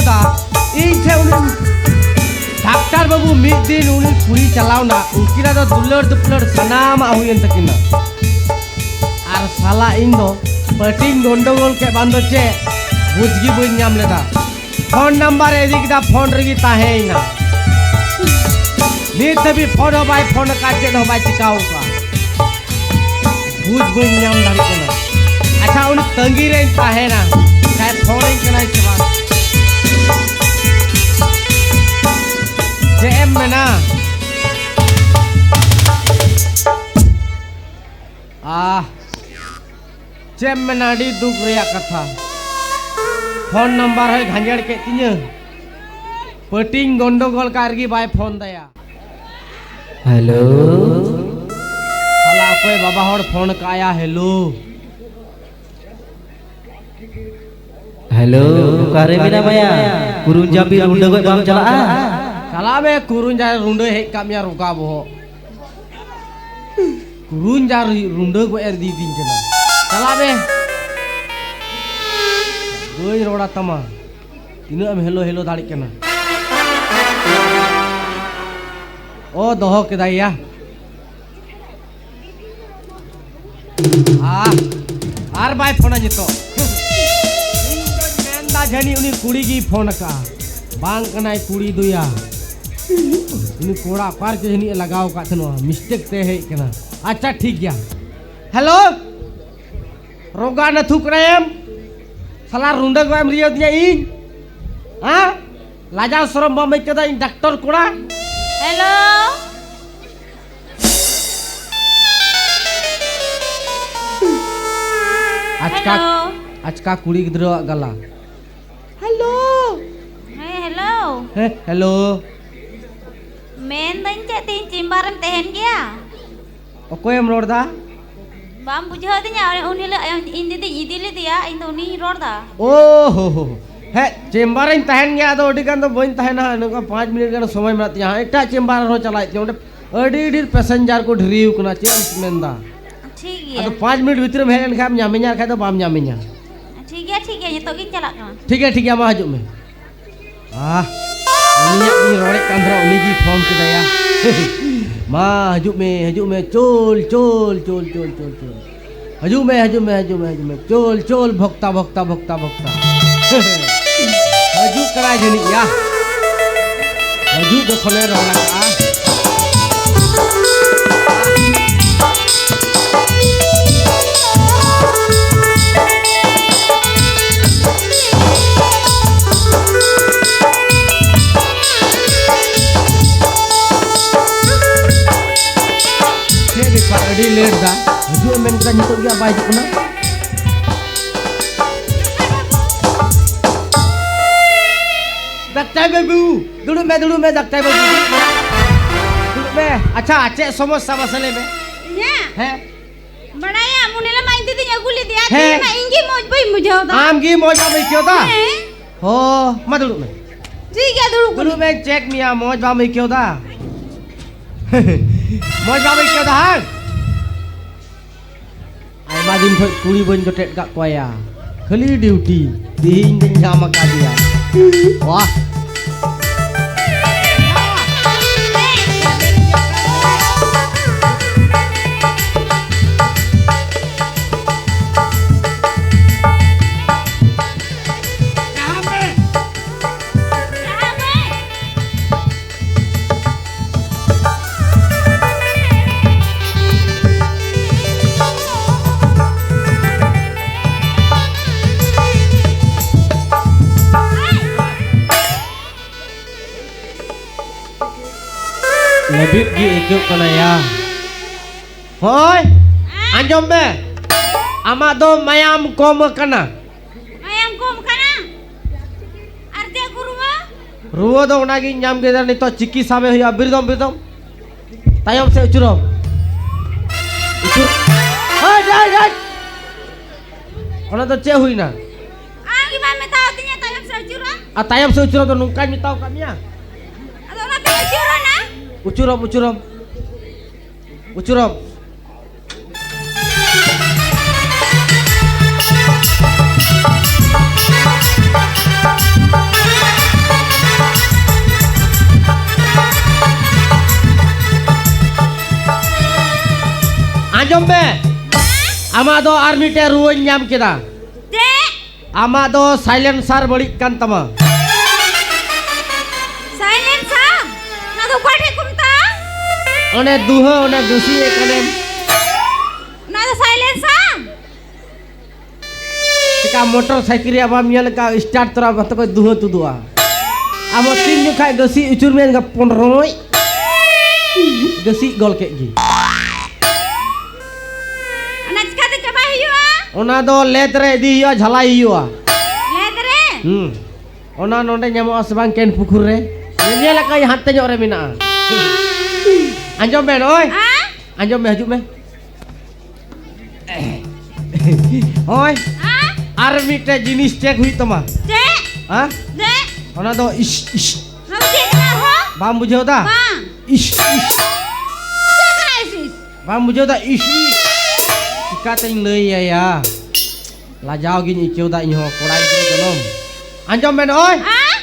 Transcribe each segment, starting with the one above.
दा इन से उन डॉक्टर बाबू मिड दिन उन कुड़ी चलाओ ना उनकी ना तो दुलर सनाम आहुयन तकिना आर साला इन दो पटिंग गंडगोल के बंदो चे बुझगी बुझ नाम लेदा फोन नंबर एदिक दा फोन रगी ताहेना नीत भी फोन हो बाय फोन का चेड हो बाय चिकाऊ का बुझ बुझ नाम दाड़ी कना अच्छा उन तंगी रे ताहेना चाहे फोन इन कना के बाद जेएम में ना जेएम में नाडी दुख रिया कथा फोन नंबर है घंजड़ के तिन्य पटिंग गंडगोल कारगी बाय फोन दया हेलो साला कोई बाबा होड़ फोन काया हेलो हेलो कारे बिना माया कुरुंजा भी रुंडे को काम चला चला बे कुरुंजा रुंडे हे काम या रुका बो कुरुंजा रुंडे को एर दी दिन चला चला बे गोई रोड़ा तमा तीना में हेलो हेलो दाड़ी केना ओ दोहो के दाइया आर बाय फोन जितो मेंदा जनी उनी कुड़ी की फोन का बांग कनाई कुड़ी दुया उनी कोड़ा पार के जनी लगाओ का थनो मिस्टेक ते है केना अच्छा ठीक गया हेलो रोगा न थुक रेम साला रुंडे को एम रियो दिया इन हां लाजा शरम बम केदा इन डॉक्टर कोड़ा हेलो आज का कुड़ी गिद्रो गला हेलो हेलो हेलो मेन दन चे तीन चिंबारम तहन गया ओकोय एम रोड़ा बाम बुझा दिया उनी इन दीदी इदिले दिया इन तो उनी रोड़ा ओ हो हे चेम्बर इन तहन गया तो ओडी गन तो बइन तहना नका 5 मिनट गन समय मत यहां एटा चेम्बर हो चलाय ते ओडे अडी डी पैसेंजर को ढरिउ कना चेंस मेंदा ठीक है तो 5 मिनट भीतर में हेन खाम ᱧᱟᱢᱮᱧᱟ खाय तो बाम ᱧᱟᱢᱮᱧᱟ ठीक है ये तो गिन चला कना ठीक है मा हजू में उनिया की रोड़े कंद्रा उनी की फोन के दया मा हजू में चोल हजू में चोल भक्ता हजू करा जनी या हजू देखले रोला का अड़ी लेट दा हजू मेन का नितो गया बाय जुकना डॉक्टर बाबू दुड़ू में डॉक्टर बाबू दुड़ू में अच्छा अच्छे समस्या मसले में है बड़ाया मुनेला माइन दीदी अगुली दिया मैं इंगी मौज भाई मुझे आम की मौज में क्यों था हो मत दुड़ू में ठीक है दुड़ू में चेक मिया मौज बा में क्यों था मौज बा में क्यों था आयमा दिन खो कुड़ी बन जोटेट का कोया खाली ड्यूटी दिन दिन जाम का दिया वाह lebih gitu kena ya. Hoi, anjom be. Amak do mayam kom kena. Mayam kom kena. Arti aku rumah? Ruwa do nagi nyam gedar ni to ciki same huya birdom. Tayom se ucurom. Ucur. Hai. Ona to ce hui na. Gimana metau tinya tayom se ucurom? Tayom se ucurom to nungkai mitau kami ya. Atau na te ucurom na? Ucurom. Anjom be. Ama do army te ruin nyam kita. Cek. Ama do silencer balikan tama. Silent sam. Nado kwate kumta. One duha one dusi ekane. Nado silent sam. Tika motorcycle ya bam yel ka start tora bat ko duha tu dua. Amo tin ju khai dusi ucur men ka ponroi. Dusi gol kek gi. Anak kata coba hiwa. Ona do letre di hiya jhalai hiya. Ledre. Ona nonde nyamo asbang ken pukur re. Nyela ka ihan te nyore mina. Anjom ben oi. Ah? Anjom be hajuk me. Oi. Ah? Army te jinis cek hui tama. Cek. Ha? Cek. Ona do ish. Nado cek kenapa? Bam bujau ta? Bang. Ish. Cek krisis. Bam bujau ta ish. Ika ting lei ya. Lajau gini ikeu da inho korai gini jonom. Anjom ben oi. Ah?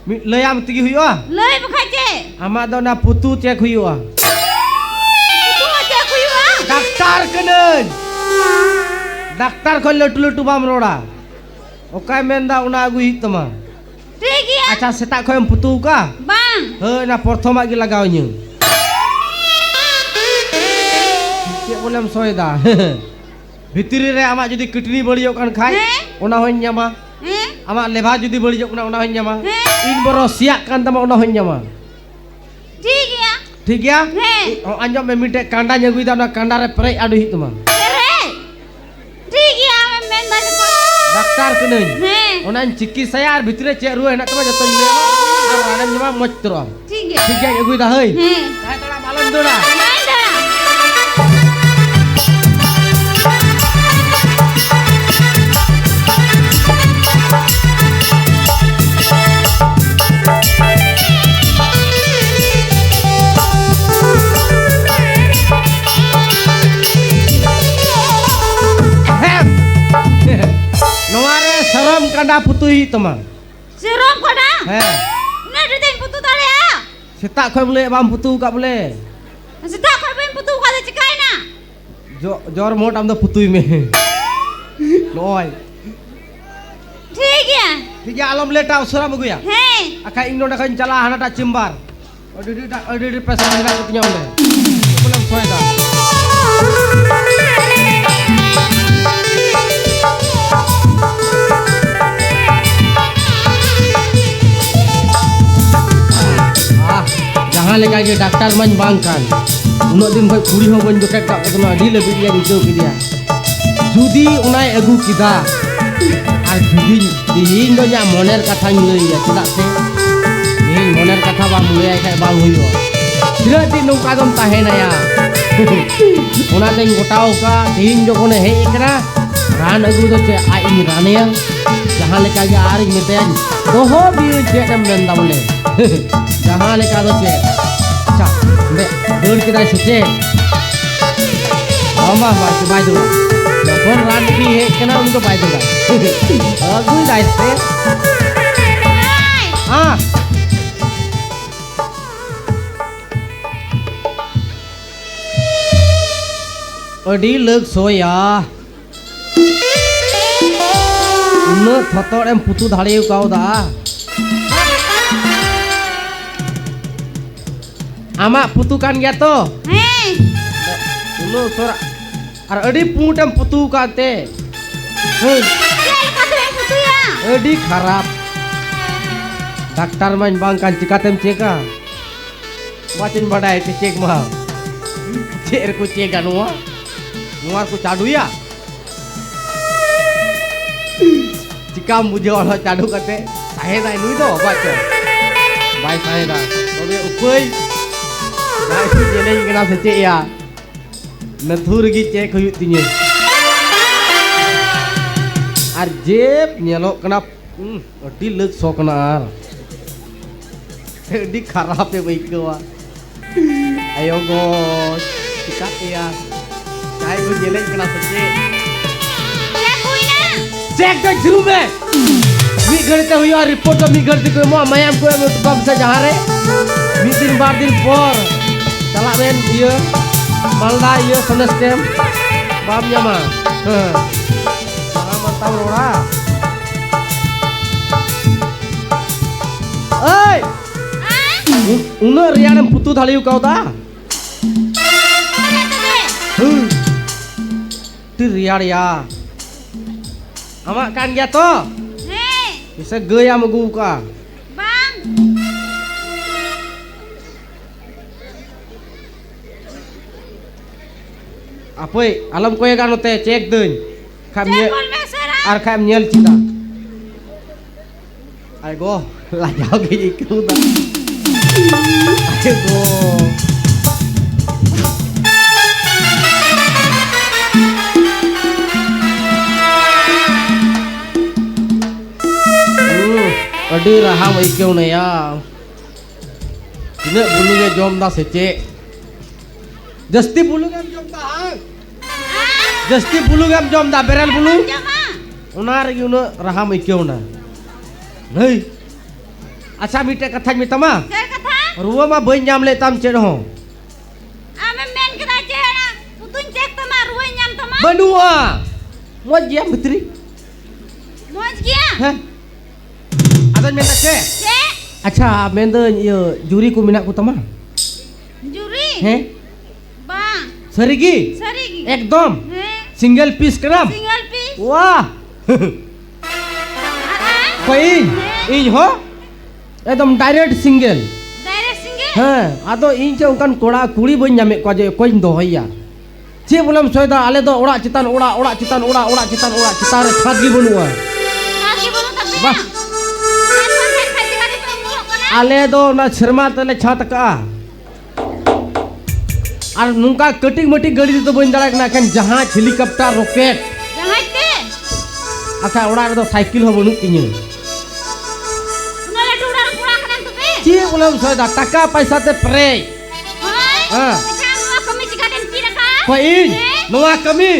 Mi lei am tigi hui wa. Lei bukan cek. Ama do na putu cek hui wa. Itu aja aku hiwa. Daktar kenen. Daktar ko letu bam roda. Okai menda una agu hit tama. Cek ya. Acha setak ko em putu ka. Bang. He na pertama gi lagau nyu. Cek bolem soeda. Bhitiri re ama jodi kidney badiok kan khai. Ona hoin nyama. Ama leva jodi badiok ona hoin nyama. In boro siak kan tama ona hoin nyama. Cek ya. ठीक है He. Anjum में मिटे कांडा जगुई दा ना कांडा रे परे आडु ही तुमा Tere. Cek ya. Main dah cepat. Doctor कने He. ओना चिकित्सा यार भितरे चे रुए ना तमा जतो ले और राडम जमा मच तरो Cek ya. ठीक है जगुई दा हई He. काय तोड़ा मालूम दोड़ा Main dah. नोवारे शरम कांडा पुतुही तमा Seram kau dah. हे Nak ada yang putu tak ada ya? सेता खोय बोले बाम पुतु का बोले Sedap kau yang putu kau ada cekai na. जोर मोट आम द पुतुई में नोय Cek ya. ठीक है आलम लेटा उसरा मगुया He. आखा ing नोडा खन चला हानाटा चिंबार ओडी पैसा मंगा कुतnya ओले बोले सोयदा जहाँ लेका के डॉक्टर मन बांग कान उनो दिन भाई कुड़ी हो बन जोटे का तो अडी ले बिया निचो किया जुदी उनाय अगु किदा आर जुदी दिहिन दो nya moner कथा लई या चदा से नी moner कथा बा मुले आय खाय बांग हुइयो तिरा दिन नौका दम ताहे ना या उना दिन गोटाओ का दिन जखन हे एकरा रान अगु दो चे आ इन रानिया जहाँ लेका के आर मिते दोहो भी चे दम नंदा बोले जहाँ लेका दो चे अच्छा बे दौड़ के दाई सुचे अम्मा मा बाय दो जखन रान की हे केना उनको बाय दो अगु दाई से हां अडी लग सोया उन थतोड़ एम पुतु धाड़े काउ दा आमा पुतु कान गया तो He. उनो सोरा और अडी पुट एम पुतु काते Cek kau yang putu ya. अडी खराब डॉक्टर मन बांग कान चिकातेम चेका वाचिन बडाय ते चेक मा चेर को चेक अनुआ मुआर को चाडू या चिकाम बुझे वाला चाडू कते साहे दाई नुई दो बाचो बाय साहे दा तबे उपई दाई सु जेले इगना से चे या नथुर गी चेक हुयु तिnye आर जेब नेलो कना अडी लग सो कना आर अडी खराब पे बैकवा ayo go चिकात या काय को जेले इगना से चे Cek kui na. चेक तो शुरू में मी घरते हुई रिपोर्ट तो मी घरते को मो मयाम को मैं तो से जहां रे मी दिन बार दिन पर चला बेन ये मालदा ये सनस्टेम Bam nyama. Mantap ora. Oi. Una riyan putu thaliu kau ta? Ti riyan ya. Amak kan ya to? Bisa gaya magu ka. Bang. Apoi alam koye kan te cek deun. Kham Cek nye bol mesra. ar kham nyel cita. Ai go la jao ke iku ta. Ai go. Adi raham ikeu na ya. Tinaak buluge jom da sece. Jasti bulugam jom da hang. Jasti bulugam jom da berel bulu. Jama. Unar yuna raham ikeu na. Hei. Acha mite katha mitama. Cer kata. Ruwa ma bain nyam le tam ced ho. Ame men kata cera. Putun cek tama ruwe nyam tama. Banua. Mo jam betri. Moj kia. Heh. Adan menta ce. Cek. Acha menda ye juri ku minak ku tama. Juri. He? Bang. Sarigi. Sarigi. Ekdom. Single piece keram. Single piece. Wah. Koin. In ho. Ekdom direct single. Direct single. ᱦᱮᱸ ᱟᱫᱚ ᱤᱧ ᱪᱮ ᱚᱱᱠᱟᱱ ᱠᱚᱲᱟ ᱠᱩᱲᱤ ᱵᱟᱹᱧ ᱧᱟᱢᱮᱫ ᱠᱚᱣᱟ ᱡᱮ ᱚᱠᱚᱭᱤᱧ ᱫᱚᱦᱚᱭᱟ ᱪᱮᱫ ᱵᱚᱞᱮᱢ ᱥᱚᱭᱫᱟ ᱟᱞᱮ ᱫᱚ ᱚᱲᱟᱜ ᱪᱮᱛᱟᱱ ᱚᱲᱟᱜ ᱚᱲᱟᱜ ᱪᱮᱛᱟᱱ ᱚᱲᱟᱜ ᱚᱲᱟᱜ ᱪᱮᱛᱟᱱ ᱚᱲᱟᱜ ᱪᱮᱛᱟᱱ ᱨᱮ ᱪᱷᱟᱫ ᱜᱮ ᱵᱟᱹᱱᱩᱜᱼᱟ Lagi belum tapi. Bah. Al ᱟᱞᱮ ᱫᱚ ᱚᱱᱟ ᱥᱮᱨᱢᱟ ᱛᱮᱞᱮ ᱪᱷᱟᱫ ᱟᱠᱟᱜᱼᱟ ᱟᱨ ᱱᱚᱝᱠᱟ ᱠᱟᱹᱴᱤᱡ ᱢᱟᱹᱴᱤᱡ ᱜᱟᱹᱰᱤ ᱛᱮᱫᱚ ᱵᱟᱹᱧ ᱫᱟᱲᱮᱭᱟᱜ ᱠᱟᱱᱟ ᱮᱠᱷᱮᱱ ᱡᱟᱦᱟᱡ ᱦᱮᱞᱤᱠᱚᱯᱴᱟᱨ ᱨᱚᱠᱮᱴ Jangan te. ᱟᱠᱷᱟᱡ ᱚᱲᱟᱜ ᱨᱮᱫᱚ ᱥᱟᱭᱠᱮᱞ ᱦᱚᱸ ᱵᱟᱹᱱᱩᱜ ᱛᱤᱧᱟᱹ Nolak udah kurang kan tuh pe. ᱪᱮᱫ ᱵᱚᱞᱮᱢ ᱥᱚᱭᱫᱟ ᱴᱟᱠᱟ ᱯᱚᱭᱥᱟ ᱛᱮ ᱯᱮᱨᱮᱡ Hai. Macam kami jika den tidak kan? ᱠᱷᱚᱡ ᱤᱧ ᱱᱚᱣᱟ ᱠᱟᱹᱢᱤ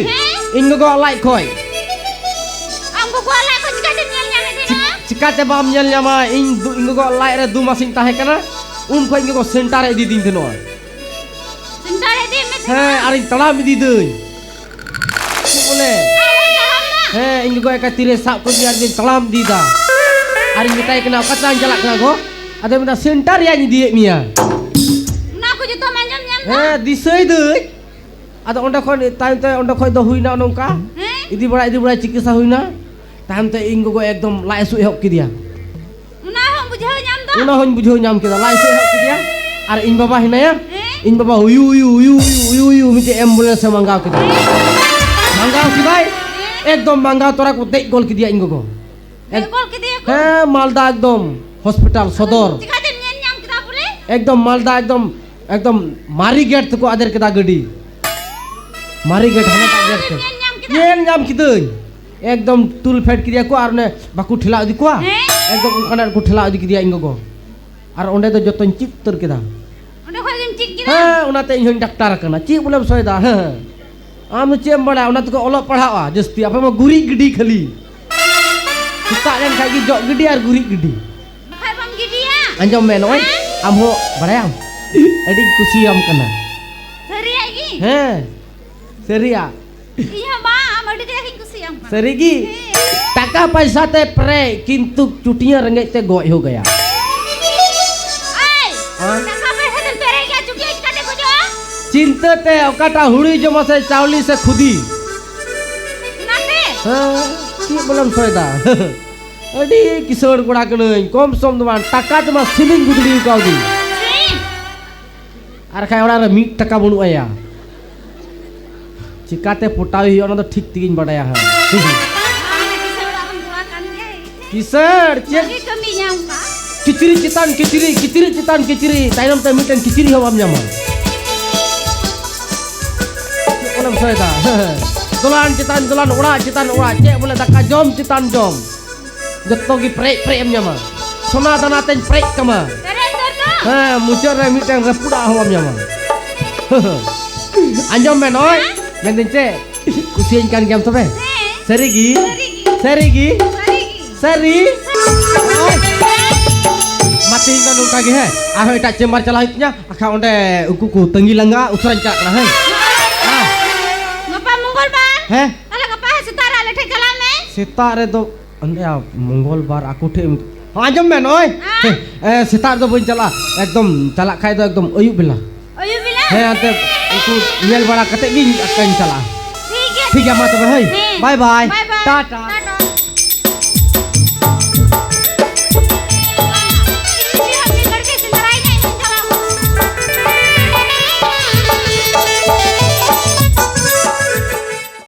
ᱤᱧ ᱜᱚᱜᱚ ᱞᱟᱡ ᱠᱷᱚᱡ Ambo gua lah kau jika den nyel nyel dia. ᱪᱤᱠᱟᱛᱮ ᱵᱟᱢ ᱧᱮᱞ ᱧᱟᱢᱟ ᱤᱧ ᱜᱚᱜᱚ ᱞᱟᱡ ᱨᱮ 2 ᱢᱟᱥᱤᱧ ᱛᱟᱦᱮᱸ ᱠᱟᱱᱟ ᱩᱱ ᱠᱷᱚᱡ ᱤᱧ ᱜᱚᱜᱚ ᱥᱮᱱᱴᱟᱨ ᱨᱮ ᱤᱫᱤ ᱫᱤᱧ ᱛᱟᱦᱮᱱᱚᱜᱼᱟ Sebentar ya dia mes. ᱦᱮᱸ ᱟᱨᱤᱧ ᱛᱟᱲᱟᱢ ᱤᱫᱤ ᱫᱟᱹᱧ ᱪᱮᱫ ᱵᱚᱞᱮ ᱦᱮᱸ ᱤᱧ ᱜᱚᱜᱚ ᱮᱠᱟ ᱛᱤᱨᱮ ᱥᱟᱵ ᱠᱚᱧ ᱟᱨ ᱤᱧ ᱛᱟᱲᱟᱢ ᱤᱫᱤᱭᱮᱫᱟ ᱟᱨᱤᱧ ᱢᱮᱛᱟᱭ ᱠᱟᱱᱟ ᱚᱠᱟ ᱛᱮᱞᱟᱝ ᱪᱟᱞᱟᱜ ᱠᱟᱱᱟ ᱜᱚ ᱟᱫᱚᱭ ᱢᱮᱱᱫᱟ ᱥᱮᱱᱴᱟᱨ ᱨᱮᱭᱟᱜ ᱤᱧ ᱤᱫᱤᱭᱮᱫ ᱢᱮᱭᱟ Nah aku juta manjam nyam. ᱦᱮᱸ ᱫᱤᱥᱟᱹᱭ ᱫᱟᱹᱧ ᱟᱫᱚ ᱚᱸᱰᱮ ᱠᱷᱚᱱ ᱛᱟᱭᱚᱢ te ᱚᱸᱰᱮ ᱠᱷᱚᱡ ᱫᱚ ᱦᱩᱭᱱᱟ ᱱᱚᱝᱠᱟ ᱤᱫᱤ ᱵᱟᱲᱟ ᱪᱤᱠᱤᱛᱥᱟ ᱦᱩᱭᱱᱟ ᱛᱟᱭᱚᱢ te ᱤᱧ ᱜᱚᱜᱚ ᱮᱠᱫᱚᱢ ᱞᱟᱡ ᱦᱟᱹᱥᱩ ᱮᱦᱚᱵ ᱠᱮᱫᱮᱭᱟ Nah hong bujau nyam dah. ᱚᱱᱟ ᱦᱚᱧ ᱵᱩᱡᱷᱟᱹᱣ ᱧᱟᱢ ᱠᱮᱫᱟ ᱞᱟᱡ ᱦᱟᱹᱥᱩ ᱮᱦᱚᱵ ᱠᱮᱫᱮᱭᱟ ᱟᱨ ᱤᱧ ᱵᱟᱵᱟ ᱦᱮᱱᱟᱭᱟ ᱤᱧ ᱵᱟᱵᱟ ᱩᱭᱩ ᱩᱭᱩ ᱩᱭᱩ ᱩᱭᱩ ᱩᱭᱩ ᱢᱤᱫᱴᱮᱡ ᱮᱢᱵᱩᱞᱮᱱᱥ ᱮ ᱢᱟᱸᱜᱟᱣ ᱠᱮᱫᱟ ᱢᱟᱸᱜᱟᱣ ᱠᱮᱫᱟᱭ ᱮᱠᱫᱚম ᱢᱟᱸᱜᱟᱣ ᱛᱚᱨᱟ ᱠᱚ ᱫᱮᱡ ᱜᱚᱞ ᱠᱮᱫᱮᱭᱟ ᱤᱧ ᱜᱚᱜᱚ Ekol kita ya. হ্যাঁ মালদা একদম হসপিটাল সদর Jika den nyel nyam kita boleh. একদম মালদা একদম একদম মারি গেট থেকে আদের কেদা গাড়ি মারি গেট হানাটা গেট তে Nyel nyam kita. ᱧᱮᱞ ᱧᱟᱢ ᱠᱤᱫᱟᱹᱧ একদম তুল ফেট কিদিয়া কো আর নে বাকু ঠেলা ইদি কোয়া একদম ওখানে কো ঠেলা ইদি কিদিয়া ইঙ্গো আর ওন্ডে তো যতন চিপ তর কেদা Udah kau game cik kita. হ্যাঁ ওনাতে ইন হইন ডাক্তার কানা চি বলেম সয়দা হ্যাঁ আম চেম বড়া ওনা তো অল পড়াওয়া জস্তি আপে মা গুরি গিডি খালি kita len kayak jok gede ar gurik gede Bakal bang gidi ya. anjom men oi am ho barayam adi kusiam kana Seri lagi. he seria Iya bang, mau dia yang kusiam kan. serigi taka paisa te pre kintu cutinya rengek te goi ho gaya Ay. Hah? Kakak pernah den pere ya juga jika den bujau. चिंता ते ओकाटा हुड़ी जमा से चावली से खुदी Nate. हाँ की बोलम सोयदा अडी किशोर गुड़ा कनई कम सम दमान टाका जमा सिलिंग गुदड़ी काउदी Sim. आर खाय ओड़ा रे 1 टाका बनु आया चिकाते पोटावी ओना तो ठीक तिगिन बडाया हा Mana bisa orang keluarkan dia. किशोर चे Lagi kami nyam kak. किचिरी चितान किचिरी चितान किचिरी ताइनम ते मिटन किचिरी हम ᱧᱟᱢᱟ बोलम सोयदा dolan चितान ओड़ा चे बोले दाका जम चितान जम जत्तो की प्रेक em ᱧᱟᱢᱟ सोना दाना तेन प्रेक कमा Tere tere. ᱦᱮᱸ ᱢᱩᱪᱟᱹᱫ ᱨᱮ ᱢᱤᱫᱴᱟᱝ ᱨᱟᱹᱯᱩᱫᱟᱜ ᱦᱚᱸ ᱧᱟᱢᱟ ᱟᱸᱡᱚᱢ ᱢᱮ ᱱᱚᱭ ᱢᱮᱱᱫᱟᱹᱧ ᱪᱮᱫ ᱠᱩᱥᱤᱭᱟᱹᱧ ᱠᱟᱱ ᱜᱮᱭᱟᱢ ᱛᱚᱵᱮ ᱥᱟᱹᱨᱤᱜᱤ ᱥᱟᱹᱨᱤᱜᱤ ᱥᱟᱹᱨᱤ ᱢᱟ ᱛᱮᱦᱮᱧ ᱫᱚ ᱱᱚᱝᱠᱟ ᱜᱮ ᱦᱮᱸ ᱟᱨᱦᱚᱸ ᱮᱴᱟᱜ ᱪᱮᱢᱵᱟᱨ ᱪᱟᱞᱟᱣ ᱦᱩᱭᱩᱜ ᱛᱤᱧᱟ ᱟᱠᱷᱟ ᱚᱸᱰᱮ ᱩᱱᱠᱩ ᱠᱚ ᱛᱟᱺᱜᱤ ᱞᱟᱸᱜᱟ ᱩᱥᱟᱹᱨᱟᱧ ᱪᱟᱞᱟᱜ ᱠᱟᱱᱟ ᱦᱮᱸ Ngapa munggul bang? हैं Kalau ngapa setara le thek jalan me? सेता रे तो अंदे मंगलवार आकु ठे आजम में नय सेता दो बन चला एकदम चला खाय दो एकदम अयुब बेला Ayo bilang. है अंते उनको नेल बड़ा कते गी अकन चला Tiga. ठीक है मा तबे हे nih. Bye bye Bye bye. Tata